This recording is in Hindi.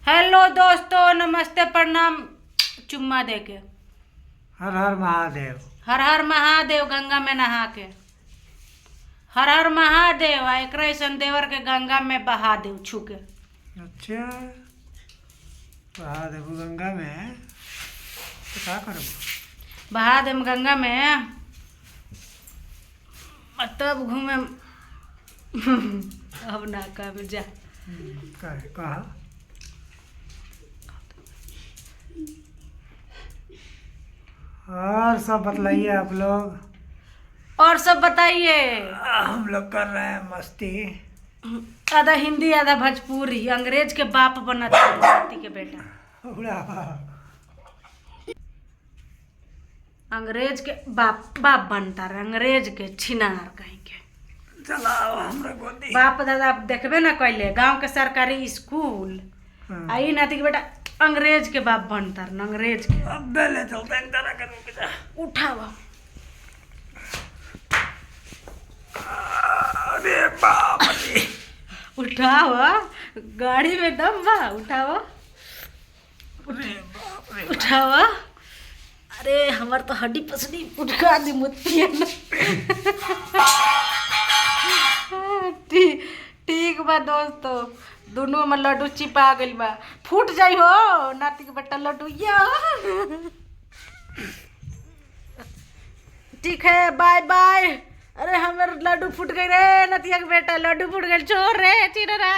हेलो दोस्तों, नमस्ते, प्रणाम। चुम्मा दे के हर हर महादेव। हर हर महादेव। गंगा में नहा के हर हर महादेव। एकरा अइसन देवर के गंगा में बहा देव छू के। अच्छा, महादेव गंगा में तो क्या करब? बहा देम गंगा में, तब घूमे। अब ना कब जा। कहा और सब बतलाइए आप लोग। और सब बताइए। हम लोग कर रहे हैं मस्ती। आधा हिंदी आधा भोजपुरी। अंग्रेज के बाप बना था जाति के बेटा। उड़ा अंग्रेज के बाप बनता रहे। अंग्रेज के छिनार कहीं के चलाओ हमरा गोदी। बाप दादा आप देखबे ना कैले गांव के सरकारी स्कूल। आई नाती के बेटा अंग्रेज के बाप बनता रहे। अंग्रेज के अब बेले चलते हैं तरह के रुक जा। उठावा। अरे बाप रे, उठावा, गाड़ी में दम बा। उठावा अरे बाप रे। उठावा। अरे हमार तो हड्डी पसली उठा दी मुतिया ना। ठीक बा दोस्तों, दोनों में लड्डू चिपा गइल बा। फूट जाई हो नाती के बेटा लड्डूया। ठीक है, बाय बाय। अरे हमारे लड्डू फूट गई रे, नतिया के बेटा लड्डू फूट गई। चोर रे चिररा।